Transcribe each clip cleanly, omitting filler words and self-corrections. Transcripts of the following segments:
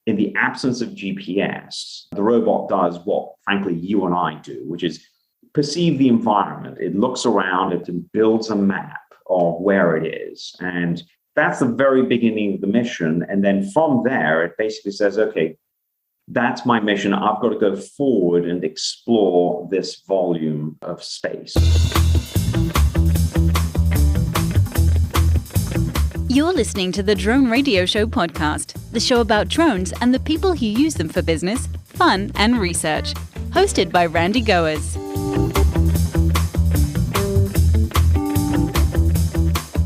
in the absence of GPS, the robot does what, frankly, you and I do, which is perceive the environment. It looks around, it builds a map of where it is. And that's the very beginning of the mission. And then from there, it basically says, okay, that's my mission. I've got to go forward and explore this volume of space. You're listening to the Drone Radio Show podcast, the show about drones and the people who use them for business, fun, and research. Hosted by Randy Goers.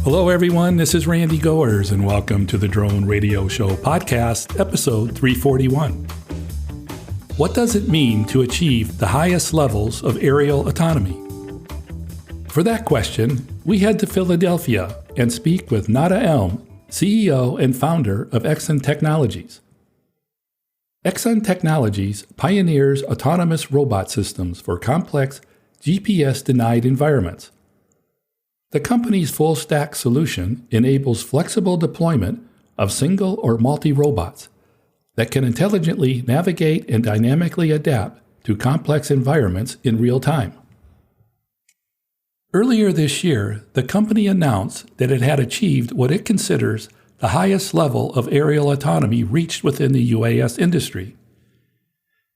Hello, everyone. This is Randy Goers, and welcome to the Drone Radio Show podcast, episode 341. What does it mean to achieve the highest levels of aerial autonomy? For that question, we head to Philadelphia and speak with Nader Elm, CEO and founder of Exyn Technologies. Exyn Technologies pioneers autonomous robot systems for complex GPS-denied environments. The company's full-stack solution enables flexible deployment of single or multi-robots that can intelligently navigate and dynamically adapt to complex environments in real time. Earlier this year, the company announced that it had achieved what it considers the highest level of aerial autonomy reached within the UAS industry.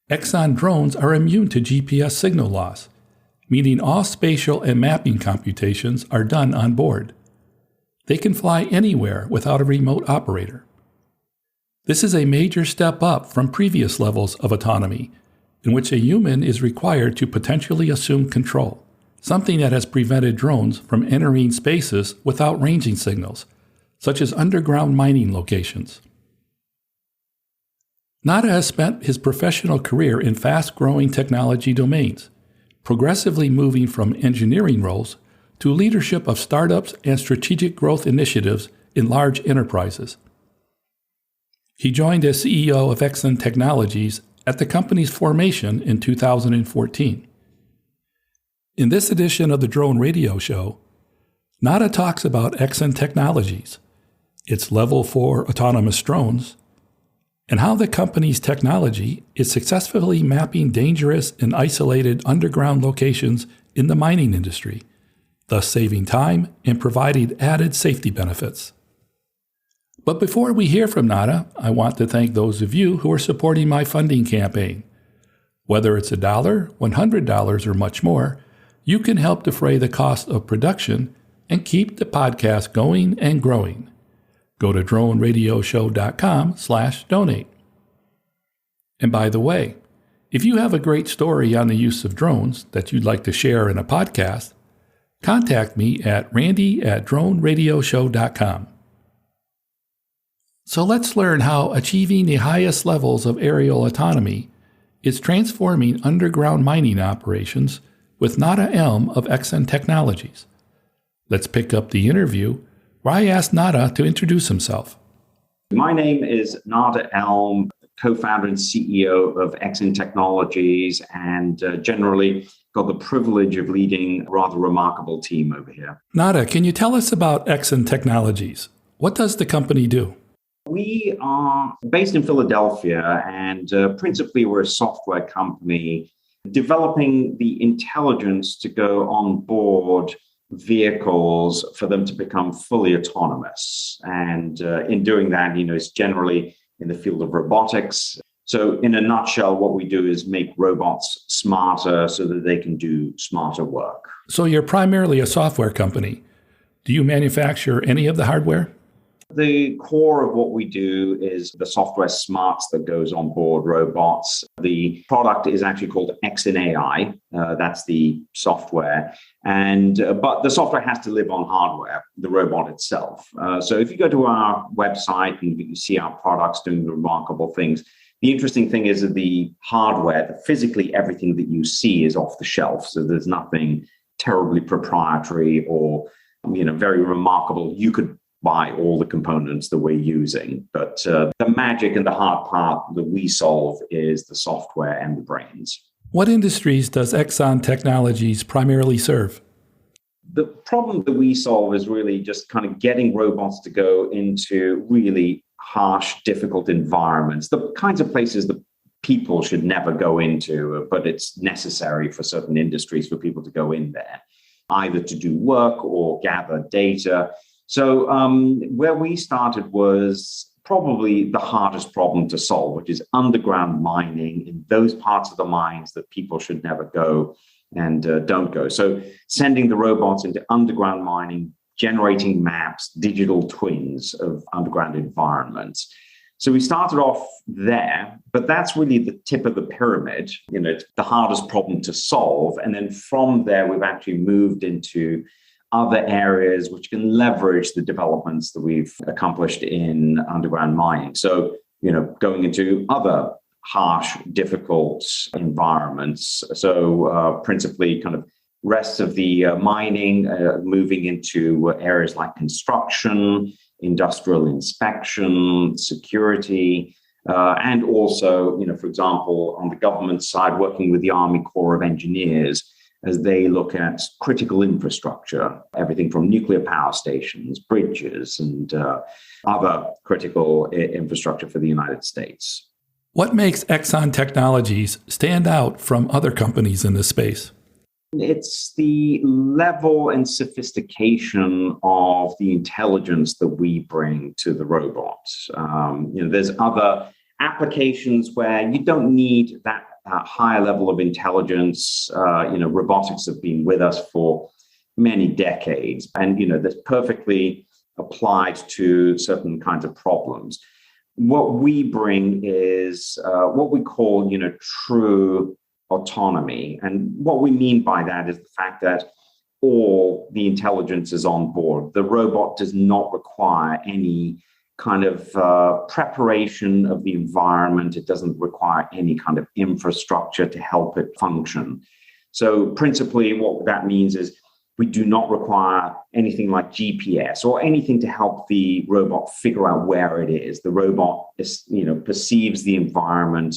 Exyn drones are immune to GPS signal loss, meaning all spatial and mapping computations are done on board. They can fly anywhere without a remote operator. This is a major step up from previous levels of autonomy, in which a human is required to potentially assume control, something that has prevented drones from entering spaces without ranging signals, such as underground mining locations. Nader has spent his professional career in fast-growing technology domains, progressively moving from engineering roles to leadership of startups and strategic growth initiatives in large enterprises. He joined as CEO of Exyn Technologies at the company's formation in 2014. In this edition of the Drone Radio Show, Nader talks about Exyn Technologies, its Level 4 autonomous drones, and how the company's technology is successfully mapping dangerous and isolated underground locations in the mining industry, thus saving time and providing added safety benefits. But before we hear from Nader, I want to thank those of you who are supporting my funding campaign. Whether it's $1, $100, or much more, you can help defray the cost of production and keep the podcast going and growing. Go to droneradioshow.com/donate. And by the way, if you have a great story on the use of drones that you'd like to share in a podcast, contact me at randy@droneradioshow.com. So let's learn how achieving the highest levels of aerial autonomy is transforming underground mining operations with Nader Elm of Exyn Technologies. Let's pick up the interview where I asked Nader to introduce himself. My name is Nader Elm, co-founder and CEO of Exyn Technologies, and generally got the privilege of leading a rather remarkable team over here. Nader, can you tell us about Exyn Technologies? What does the company do? We are based in Philadelphia, and principally we're a software company developing the intelligence to go on board vehicles for them to become fully autonomous. And in doing that, it's generally in the field of robotics. So in a nutshell, what we do is make robots smarter so that they can do smarter work. So you're primarily a software company. Do you manufacture any of the hardware? The core of what we do is the software smarts that goes on board robots. The product is actually called Exyn AI. That's the software. But the software has to live on hardware, the robot itself. So if you go to our website and you see our products doing remarkable things, the interesting thing is that the hardware, physically everything that you see is off the shelf. So there's nothing terribly proprietary or very remarkable. You could buy all the components that we're using. But the magic and the hard part that we solve is the software and the brains. What industries does Exyn Technologies primarily serve? The problem that we solve is really just kind of getting robots to go into really harsh, difficult environments, the kinds of places that people should never go into, but it's necessary for certain industries for people to go in there, either to do work or gather data. So where we started was probably the hardest problem to solve, which is underground mining in those parts of the mines that people should never go and don't go. So sending the robots into underground mining, generating maps, digital twins of underground environments. So we started off there, but that's really the tip of the pyramid. It's the hardest problem to solve. And then from there, we've actually moved into other areas which can leverage the developments that we've accomplished in underground mining. So, going into other harsh, difficult environments. So principally kind of rest of the mining, moving into areas like construction, industrial inspection, security, and also, for example, on the government side, working with the Army Corps of Engineers as they look at critical infrastructure, everything from nuclear power stations, bridges, and other critical infrastructure for the United States. What makes Exyn Technologies stand out from other companies in this space? It's the level and sophistication of the intelligence that we bring to the robots. There's other applications where you don't need that higher level of intelligence. Robotics have been with us for many decades, and that's perfectly applied to certain kinds of problems. What we bring is what we call, true autonomy. And what we mean by that is the fact that all the intelligence is on board. The robot does not require any kind of preparation of the environment. It doesn't require any kind of infrastructure to help it function. So principally what that means is we do not require anything like GPS or anything to help the robot figure out where it is. The robot perceives the environment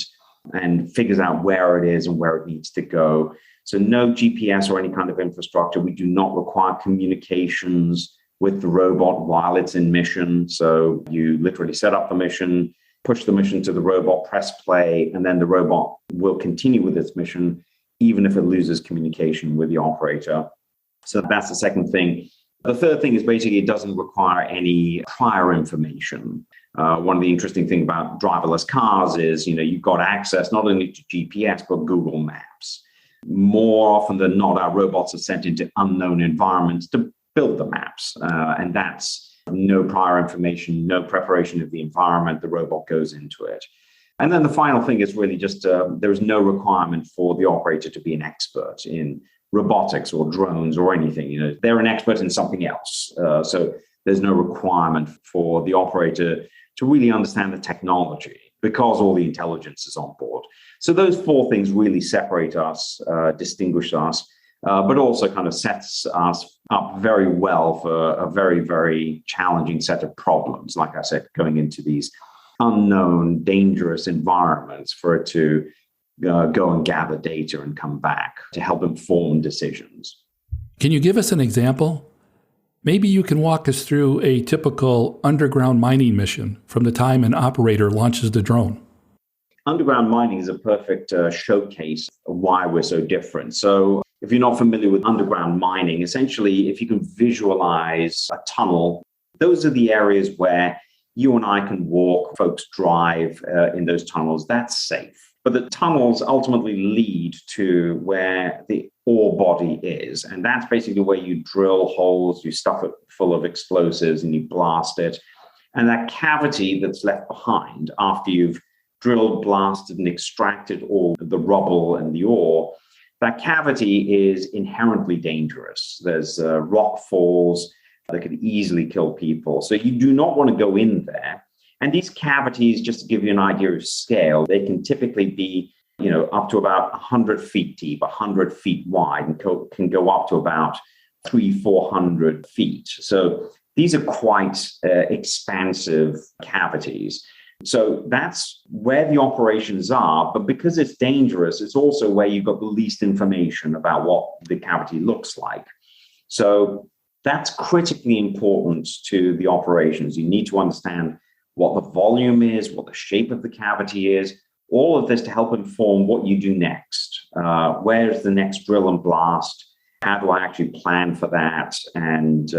and figures out where it is and where it needs to go. So no GPS or any kind of infrastructure. We do not require communications with the robot while it's in mission. So you literally set up the mission, push the mission to the robot, press play, and then the robot will continue with its mission, even if it loses communication with the operator. So that's the second thing. The third thing is basically it doesn't require any prior information. One of the interesting things about driverless cars is, you've got access not only to GPS, but Google Maps. More often than not, our robots are sent into unknown environments to build the maps. And that's no prior information, no preparation of the environment. The robot goes into it. And then the final thing is really just there's no requirement for the operator to be an expert in robotics or drones or anything. They're an expert in something else. So there's no requirement for the operator to really understand the technology because all the intelligence is on board. So those four things really separate us, distinguish us, but also kind of sets us up very well for a very, very challenging set of problems. Like I said, going into these unknown, dangerous environments for it to go and gather data and come back to help inform decisions. Can you give us an example? Maybe you can walk us through a typical underground mining mission from the time an operator launches the drone. Underground mining is a perfect showcase of why we're so different. So if you're not familiar with underground mining, essentially, if you can visualize a tunnel, those are the areas where you and I can walk, folks drive in those tunnels. That's safe. But the tunnels ultimately lead to where the ore body is. And that's basically where you drill holes, you stuff it full of explosives and you blast it. And that cavity that's left behind after you've drilled, blasted, and extracted all the rubble and the ore, that cavity is inherently dangerous. There's rock falls that could easily kill people. So you do not want to go in there. And these cavities, just to give you an idea of scale, they can typically be, up to about 100 feet deep, 100 feet wide, and can go up to about 300-400 feet. So these are quite expansive cavities. So that's where the operations are. But because it's dangerous, it's also where you've got the least information about what the cavity looks like. So that's critically important to the operations. You need to understand what the volume is, what the shape of the cavity is, all of this to help inform what you do next. Where's the next drill and blast? How do I actually plan for that? And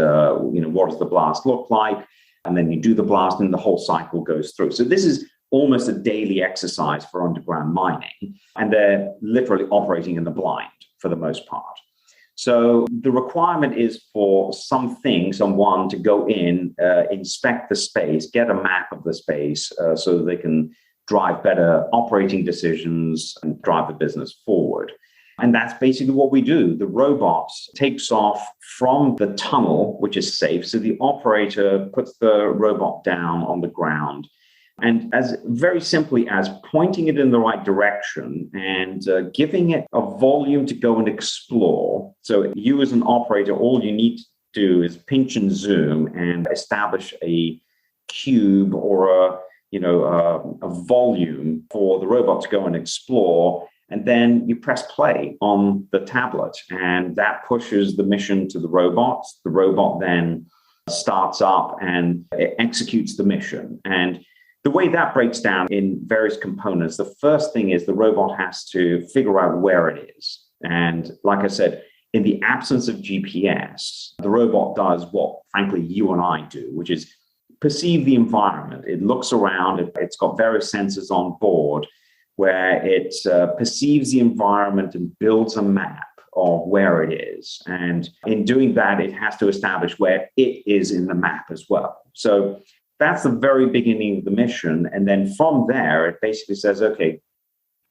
what does the blast look like? And then you do the blast and the whole cycle goes through. So this is almost a daily exercise for underground mining. And they're literally operating in the blind for the most part. So the requirement is for someone to go in, inspect the space, get a map of the space so that they can drive better operating decisions and drive the business forward. And that's basically what we do. The robot takes off from the tunnel, which is safe. So the operator puts the robot down on the ground and as very simply as pointing it in the right direction and giving it a volume to go and explore. So you as an operator, all you need to do is pinch and zoom and establish a cube or a volume for the robot to go and explore. And then you press play on the tablet and that pushes the mission to the robot. The robot then starts up and it executes the mission. And the way that breaks down in various components, the first thing is the robot has to figure out where it is. And like I said, in the absence of GPS, the robot does what, frankly, you and I do, which is perceive the environment. It looks around, it's got various sensors on board where it perceives the environment and builds a map of where it is. And in doing that, it has to establish where it is in the map as well. So that's the very beginning of the mission. And then from there, it basically says, okay,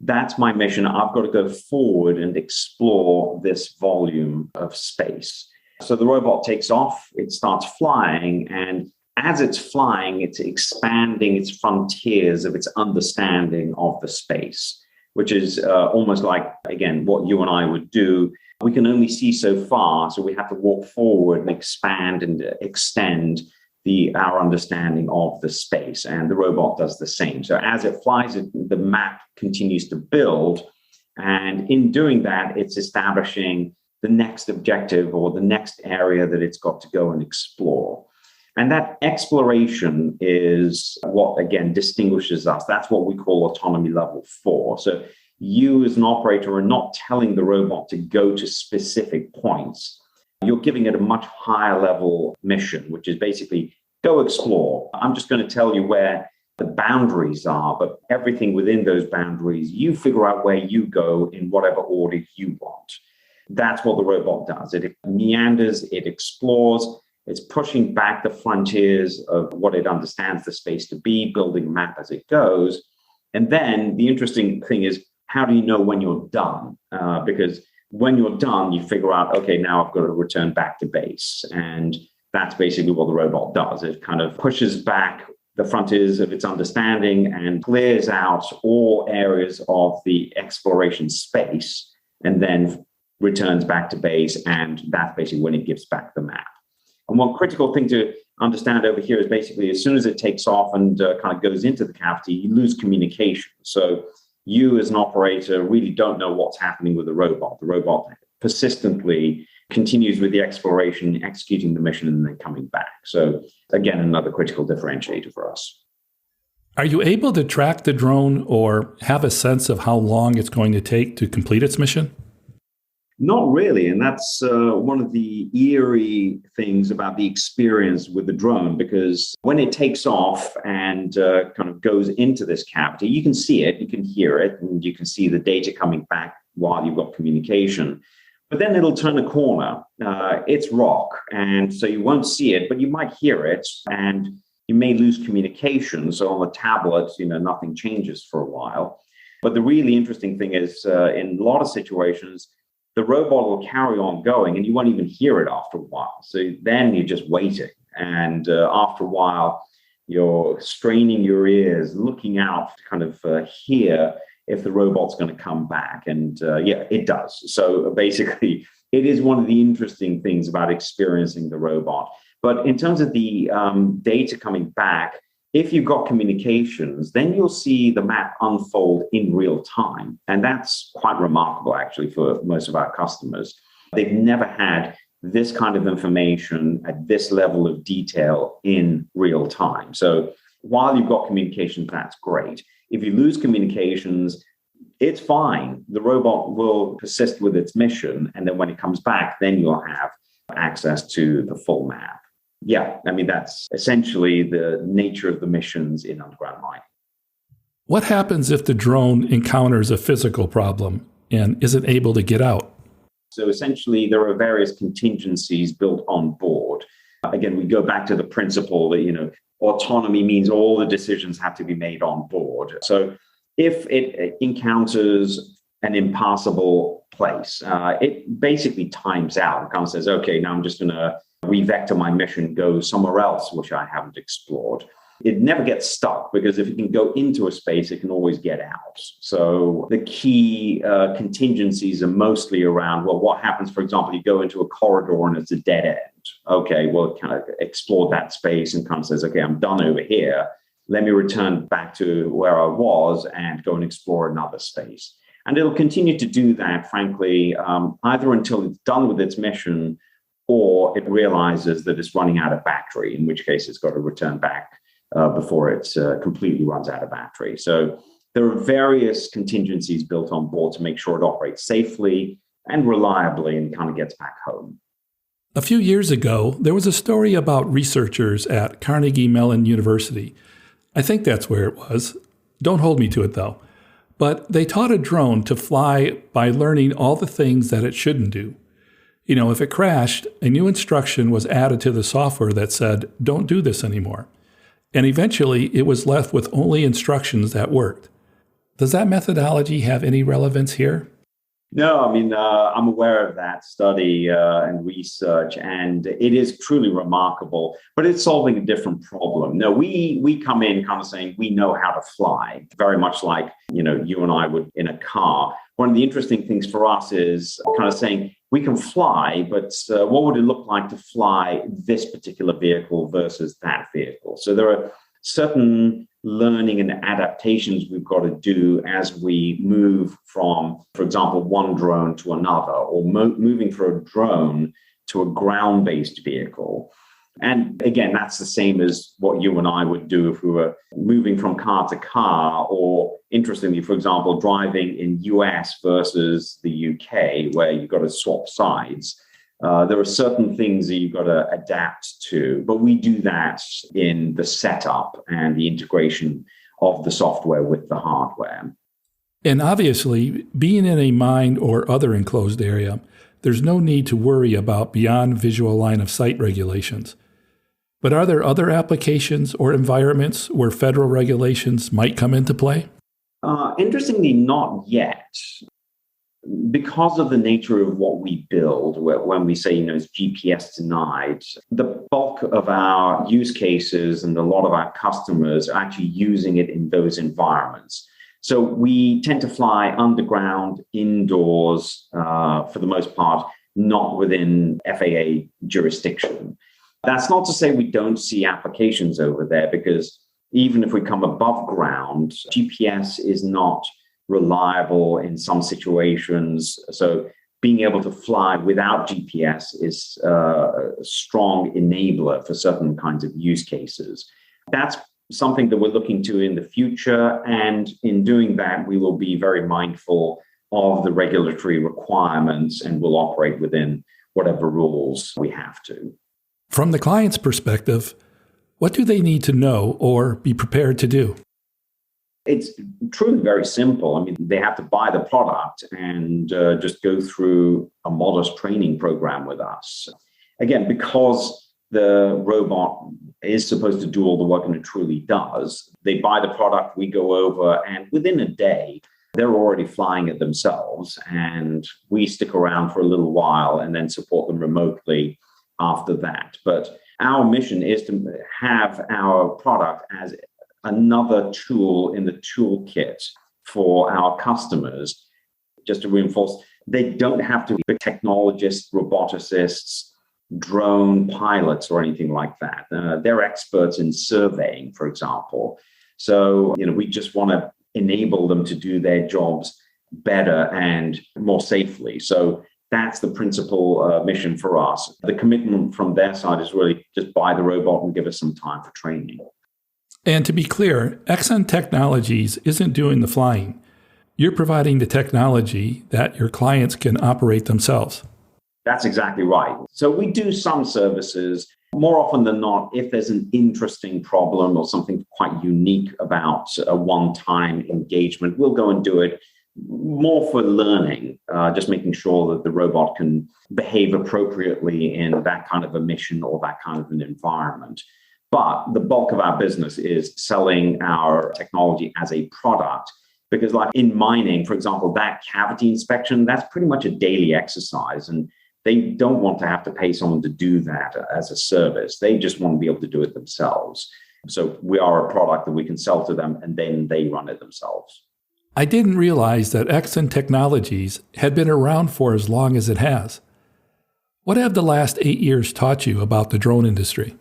that's my mission. I've got to go forward and explore this volume of space. So the robot takes off, it starts flying, and as it's flying, it's expanding its frontiers of its understanding of the space, which is almost like, again, what you and I would do. We can only see so far, so we have to walk forward and expand and extend our understanding of the space, and the robot does the same. So as it flies, the map continues to build, and in doing that, it's establishing the next objective or the next area that it's got to go and explore. And that exploration is what, again, distinguishes us. That's what we call autonomy level 4. So you as an operator are not telling the robot to go to specific points. You're giving it a much higher level mission, which is basically go explore. I'm just going to tell you where the boundaries are, but everything within those boundaries, you figure out where you go in whatever order you want. That's what the robot does. It meanders, it explores, it's pushing back the frontiers of what it understands the space to be, building a map as it goes. And then the interesting thing is, how do you know when you're done? Because when you're done, you figure out, okay, now I've got to return back to base. And that's basically what the robot does. It kind of pushes back the frontiers of its understanding and clears out all areas of the exploration space and then returns back to base. And that's basically when it gives back the map. And one critical thing to understand over here is basically as soon as it takes off and kind of goes into the cavity, you lose communication. So you as an operator really don't know what's happening with the robot. The robot persistently continues with the exploration, executing the mission, and then coming back. So again, another critical differentiator for us. Are you able to track the drone or have a sense of how long it's going to take to complete its mission? Not really. And that's one of the eerie things about the experience with the drone, because when it takes off and kind of goes into this cavity, you can see it, you can hear it, and you can see the data coming back while you've got communication. But then it'll turn a corner. It's rock, and so you won't see it, but you might hear it, and you may lose communication. So on the tablet, nothing changes for a while. But the really interesting thing is, in a lot of situations, the robot will carry on going, and you won't even hear it after a while. So then you're just waiting, and after a while, you're straining your ears, looking out to kind of hear if the robot's going to come back. And yeah, it does. So basically, it is one of the interesting things about experiencing the robot. But in terms of the data coming back, if you've got communications, then you'll see the map unfold in real time. And that's quite remarkable, actually, for most of our customers. They've never had this kind of information at this level of detail in real time. So while you've got communications, that's great. If you lose communications, it's fine. The robot will persist with its mission. And then when it comes back, then you'll have access to the full map. Yeah, I mean, that's essentially the nature of the missions in underground mining. What happens if the drone encounters a physical problem and isn't able to get out? So essentially, there are various contingencies built on board. Again, we go back to the principle that, autonomy means all the decisions have to be made on board. So if it encounters an impassable place, it basically times out. It kind of says, okay, now I'm just going to revector my mission, go somewhere else, which I haven't explored. It never gets stuck because if it can go into a space, it can always get out. So the key contingencies are mostly around, well, what happens, for example, you go into a corridor and it's a dead end. Okay, well, it kind of explored that space and kind of says, okay, I'm done over here. Let me return back to where I was and go and explore another space. And it'll continue to do that, frankly, either until it's done with its mission or it realizes that it's running out of battery, in which case it's got to return back before it completely runs out of battery. So there are various contingencies built on board to make sure it operates safely and reliably and kind of gets back home. A few years ago, there was a story about researchers at Carnegie Mellon University. I think that's where it was. Don't hold me to it, though. But they taught a drone to fly by learning all the things that it shouldn't do. If it crashed, a new instruction was added to the software that said, don't do this anymore. And eventually, it was left with only instructions that worked. Does that methodology have any relevance here? No, I mean, I'm aware of that study and research, and it is truly remarkable, but it's solving a different problem. No, we come in kind of saying we know how to fly, very much like, you and I would in a car. One of the interesting things for us is kind of saying we can fly, but what would it look like to fly this particular vehicle versus that vehicle? So there are certain learning and adaptations we've got to do as we move from, for example, one drone to another, or moving from a drone to a ground-based vehicle. And again, that's the same as what you and I would do if we were moving from car to car, or interestingly, for example, driving in US versus the UK, where you've got to swap sides. There are certain things that you've got to adapt to, but we do that in the setup and the integration of the software with the hardware. And obviously, being in a mine or other enclosed area, there's no need to worry about beyond visual line of sight regulations. But are there other applications or environments where federal regulations might come into play? Interestingly, not yet. Because of the nature of what we build, when we say, it's GPS denied, the bulk of our use cases and a lot of our customers are actually using it in those environments. So we tend to fly underground, indoors, for the most part, not within FAA jurisdiction. That's not to say we don't see applications over there, because even if we come above ground, GPS is not reliable in some situations. So being able to fly without GPS is a strong enabler for certain kinds of use cases. That's something that we're looking to in the future. And in doing that, we will be very mindful of the regulatory requirements and will operate within whatever rules we have to. From the client's perspective, what do they need to know or be prepared to do? It's truly very simple. I mean, they have to buy the product and just go through a modest training program with us. Again, because the robot is supposed to do all the work and it truly does, they buy the product, we go over, and within a day, they're already flying it themselves. And we stick around for a little while and then support them remotely after that. But our mission is to have our product as another tool in the toolkit for our customers. Just to reinforce, they don't have to be technologists, roboticists, drone pilots, or anything like that. They're experts in surveying, for example. So, we just want to enable them to do their jobs better and more safely. So that's the principal mission for us. The commitment from their side is really just buy the robot and give us some time for training. And to be clear, Exyn Technologies isn't doing the flying. You're providing the technology that your clients can operate themselves. That's exactly right. So we do some services. More often than not, if there's an interesting problem or something quite unique about a one-time engagement, we'll go and do it more for learning, just making sure that the robot can behave appropriately in that kind of a mission or that kind of an environment. But the bulk of our business is selling our technology as a product, because like in mining, for example, that cavity inspection, that's pretty much a daily exercise. And they don't want to have to pay someone to do that as a service. They just want to be able to do it themselves. So we are a product that we can sell to them, and then they run it themselves. I didn't realize that Exyn Technologies had been around for as long as it has. What have the last 8 years taught you about the drone industry?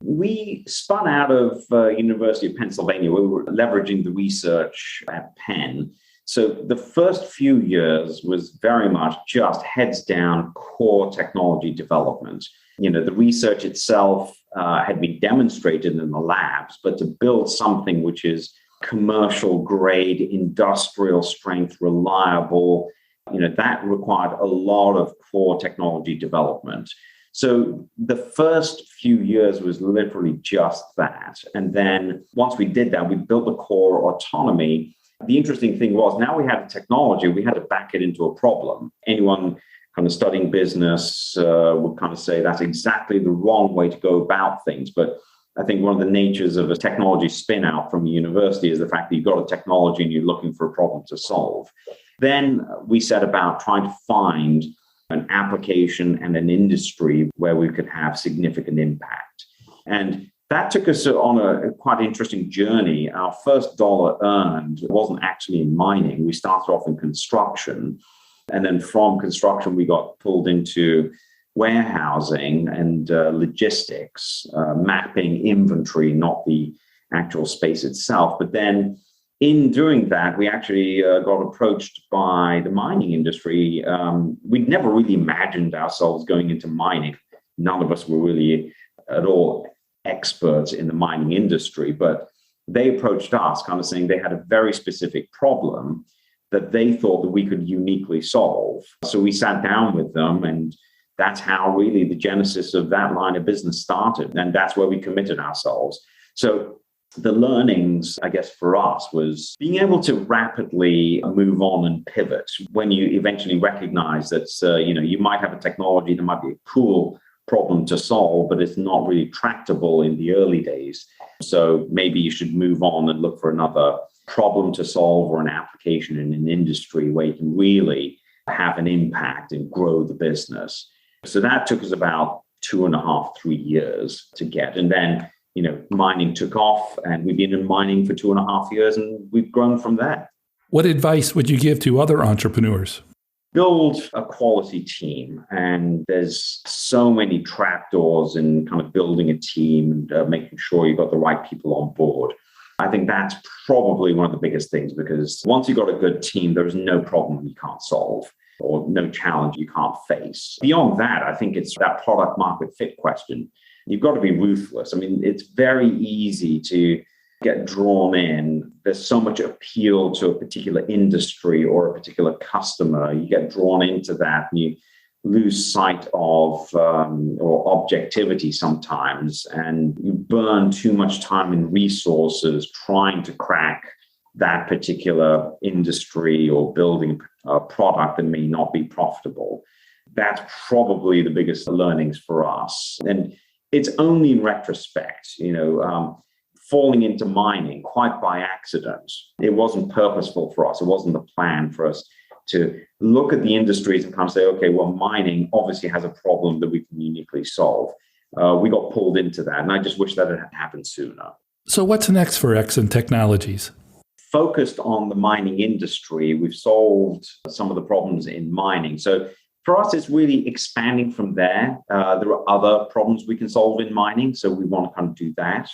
We spun out of University of Pennsylvania. We were leveraging the research at Penn. So the first few years was very much just heads down core technology development. The research itself had been demonstrated in the labs, but to build something which is commercial grade, industrial strength, reliable, that required a lot of core technology development. So the first few years was literally just that. And then once we did that, we built the core Autonomy. The interesting thing was now we had a technology, we had to back it into a problem. Anyone kind of studying business would kind of say that's exactly the wrong way to go about things. But I think one of the natures of a technology spin out from a university is the fact that you've got a technology and you're looking for a problem to solve. Then we set about trying to find an application and an industry where we could have significant impact. And that took us on a quite interesting journey. Our first dollar earned wasn't actually in mining. We started off in construction. And then from construction, we got pulled into warehousing and logistics, mapping inventory, not the actual space itself. But then in doing that, we actually got approached by the mining industry. We'd never really imagined ourselves going into mining. None of us were really at all experts in the mining industry, but they approached us kind of saying they had a very specific problem that they thought that we could uniquely solve. So we sat down with them, and that's how really the genesis of that line of business started. And that's where we committed ourselves. So the learnings, I guess, for us was being able to rapidly move on and pivot when you eventually recognize that, you might have a technology that might be a cool problem to solve, but it's not really tractable in the early days. So maybe you should move on and look for another problem to solve or an application in an industry where you can really have an impact and grow the business. So that took us about 2.5, 3 years to get. And then, mining took off, and we've been in mining for 2.5 years, and we've grown from there. What advice would you give to other entrepreneurs? Build a quality team. And there's so many trapdoors in kind of building a team and making sure you've got the right people on board. I think that's probably one of the biggest things, because once you've got a good team, there's no problem you can't solve or no challenge you can't face. Beyond that, I think it's that product market fit question. You've got to be ruthless. I mean, it's very easy to get drawn in. There's so much appeal to a particular industry or a particular customer. You get drawn into that and you lose sight of or objectivity sometimes, and you burn too much time and resources trying to crack that particular industry or building a product that may not be profitable. That's probably the biggest learnings for us. And it's only in retrospect, falling into mining quite by accident. It wasn't purposeful for us. It wasn't the plan for us to look at the industries and kind of say, okay, well, mining obviously has a problem that we can uniquely solve. We got pulled into that, and I just wish that it had happened sooner. So what's next for Exyn Technologies? Focused on the mining industry, we've solved some of the problems in mining. So for us, it's really expanding from there. There are other problems we can solve in mining, so we want to kind of do that.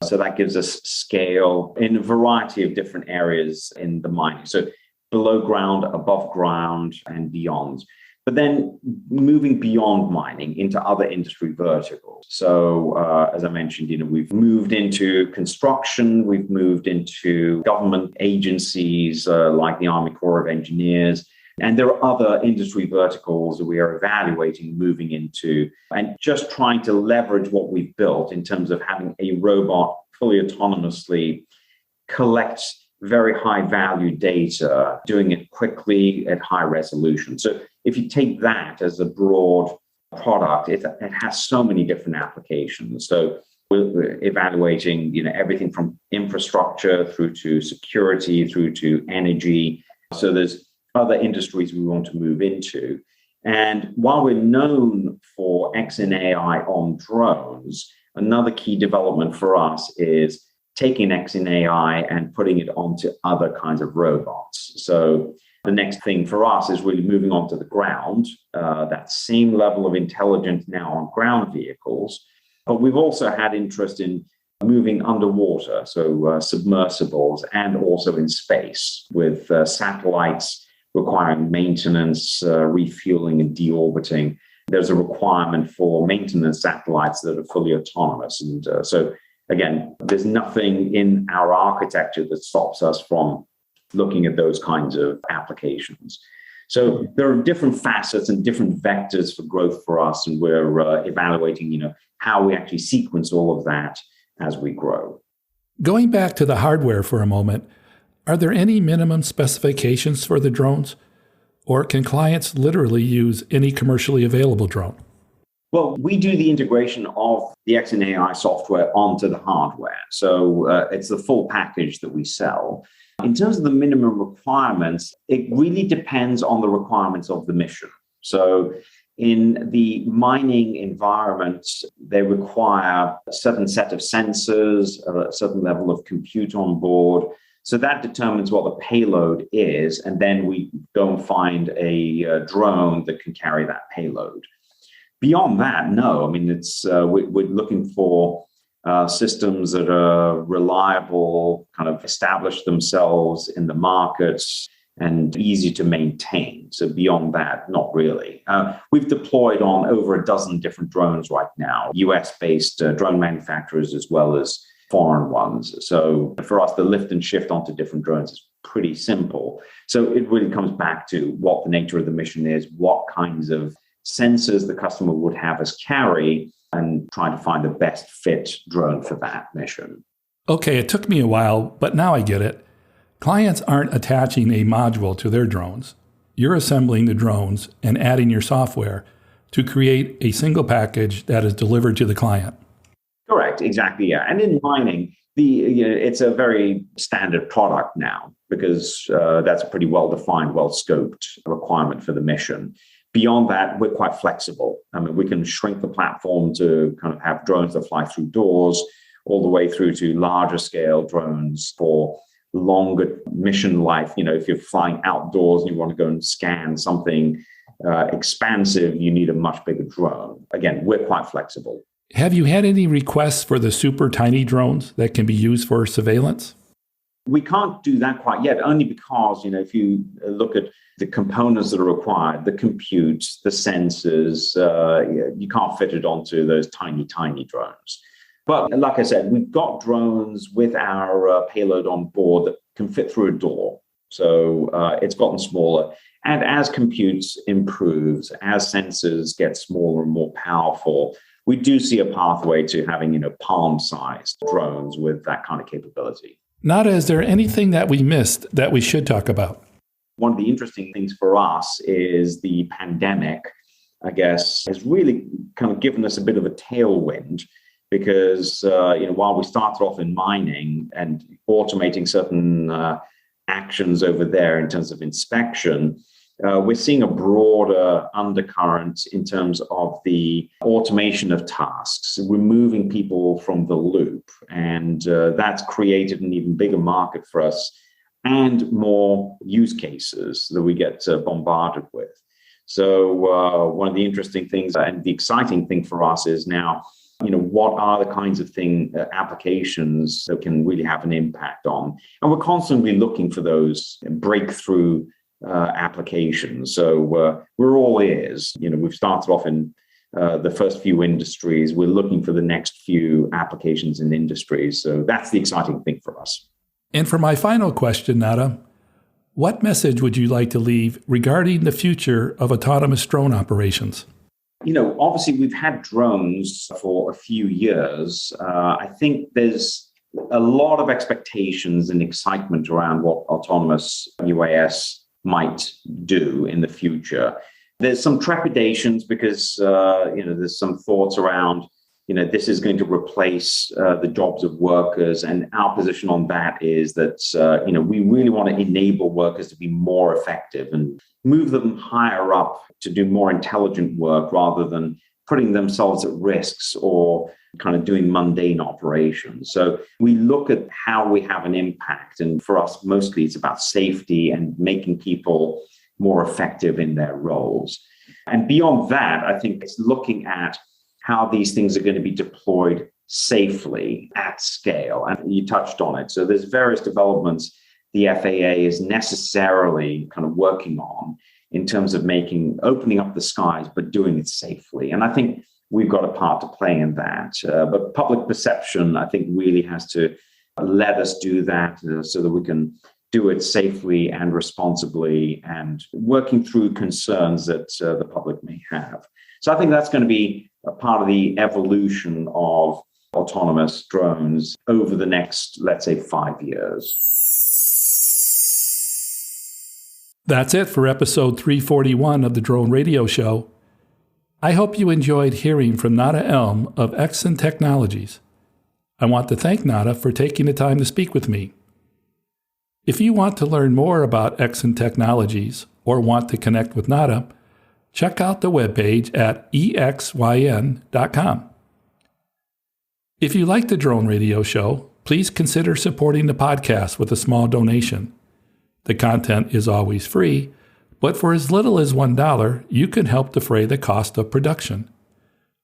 So that gives us scale in a variety of different areas in the mining. So below ground, above ground, and beyond. but then moving beyond mining into other industry verticals. So as I mentioned, we've moved into construction, we've moved into government agencies like the Army Corps of Engineers, and there are other industry verticals that we are evaluating moving into and just trying to leverage what we've built in terms of having a robot fully autonomously collect very high value data, doing it quickly at high resolution. So if you take that as a broad product, it has so many different applications. So we're evaluating, everything from infrastructure through to security, through to energy. So there's other industries we want to move into. And while we're known for Exyn AI on drones, another key development for us is taking Exyn AI and putting it onto other kinds of robots. So the next thing for us is really moving on to the ground, that same level of intelligence now on ground vehicles. But we've also had interest in moving underwater, so submersibles, and also in space with satellites requiring maintenance, refueling and deorbiting. There's a requirement for maintenance satellites that are fully autonomous. And so again, there's nothing in our architecture that stops us from looking at those kinds of applications. So there are different facets and different vectors for growth for us, and we're evaluating, how we actually sequence all of that as we grow. Going back to the hardware for a moment, are there any minimum specifications for the drones? Or can clients literally use any commercially available drone? Well, we do the integration of the Exyn AI software onto the hardware. So it's the full package that we sell. In terms of the minimum requirements, it really depends on the requirements of the mission. So in the mining environment, they require a certain set of sensors, a certain level of compute on board. So that determines what the payload is. And then we go and find a drone that can carry that payload. Beyond that, no. I mean, it's we're looking for systems that are reliable, kind of establish themselves in the markets, and easy to maintain. So beyond that, not really. We've deployed on over a dozen different drones right now, US-based drone manufacturers as well as foreign ones. So for us, the lift and shift onto different drones is pretty simple. So it really comes back to what the nature of the mission is, what kinds of sensors the customer would have us carry, and trying to find the best fit drone for that mission. Okay, it took me a while, but now I get it. Clients aren't attaching a module to their drones. You're assembling the drones and adding your software to create a single package that is delivered to the client. Correct, exactly, yeah. And in mining, it's a very standard product now because that's a pretty well-defined, well-scoped requirement for the mission. Beyond that, we're quite flexible. I mean, we can shrink the platform to kind of have drones that fly through doors, all the way through to larger scale drones for longer mission life. If you're flying outdoors and you want to go and scan something expansive, you need a much bigger drone. Again, we're quite flexible. Have you had any requests for the super tiny drones that can be used for surveillance? We can't do that quite yet, only because, if you look at the components that are required, the compute, the sensors, you can't fit it onto those tiny, tiny drones. But like I said, we've got drones with our payload on board that can fit through a door. So it's gotten smaller. And as compute improves, as sensors get smaller and more powerful, we do see a pathway to having, palm-sized drones with that kind of capability. Nada, is there anything that we missed that we should talk about? One of the interesting things for us is the pandemic, I guess, has really kind of given us a bit of a tailwind because, while we started off in mining and automating certain actions over there in terms of inspection, we're seeing a broader undercurrent in terms of the automation of tasks, removing people from the loop. And that's created an even bigger market for us and more use cases that we get bombarded with. So one of the interesting things and the exciting thing for us is now, what are the kinds of applications that can really have an impact on? And we're constantly looking for those breakthrough applications. So we're all ears. We've started off in the first few industries. We're looking for the next few applications in industries. So that's the exciting thing for us. And for my final question, Nader, what message would you like to leave regarding the future of autonomous drone operations? Obviously, we've had drones for a few years. I think there's a lot of expectations and excitement around what autonomous UAS might do in the future. There's some trepidations because, there's some thoughts around, this is going to replace the jobs of workers. And our position on that is that, we really want to enable workers to be more effective and move them higher up to do more intelligent work rather than putting themselves at risks or kind of doing mundane operations. So we look at how we have an impact. And for us, mostly it's about safety and making people more effective in their roles. And beyond that, I think it's looking at how these things are going to be deployed safely at scale. And you touched on it. So there's various developments the FAA is necessarily kind of working on in terms of opening up the skies, but doing it safely. And I think we've got a part to play in that. But public perception, I think, really has to let us do that so that we can do it safely and responsibly and working through concerns that the public may have. So I think that's going to be a part of the evolution of autonomous drones over the next, let's say, 5 years. That's it for episode 341 of the Drone Radio Show. I hope you enjoyed hearing from Nader Elm of Exyn Technologies. I want to thank Nader for taking the time to speak with me. If you want to learn more about Exyn Technologies or want to connect with Nader, check out the webpage at EYXN.com. If you like the Drone Radio Show, please consider supporting the podcast with a small donation. The content is always free, but for as little as $1, you can help defray the cost of production.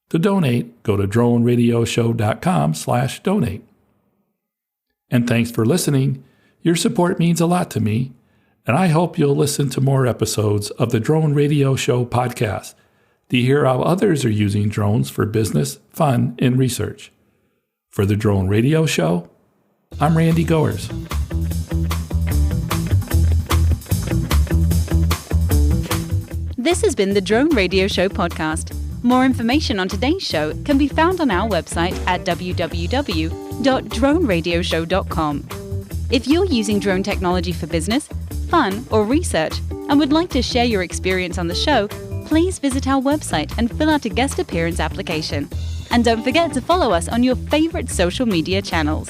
To donate, go to droneradioshow.com/donate. And thanks for listening. Your support means a lot to me, and I hope you'll listen to more episodes of the Drone Radio Show podcast to hear how others are using drones for business, fun, and research. For the Drone Radio Show, I'm Randy Goers. This has been the Drone Radio Show podcast. More information on today's show can be found on our website at www.droneradioshow.com. If you're using drone technology for business, fun, or research and would like to share your experience on the show, please visit our website and fill out a guest appearance application. And don't forget to follow us on your favorite social media channels.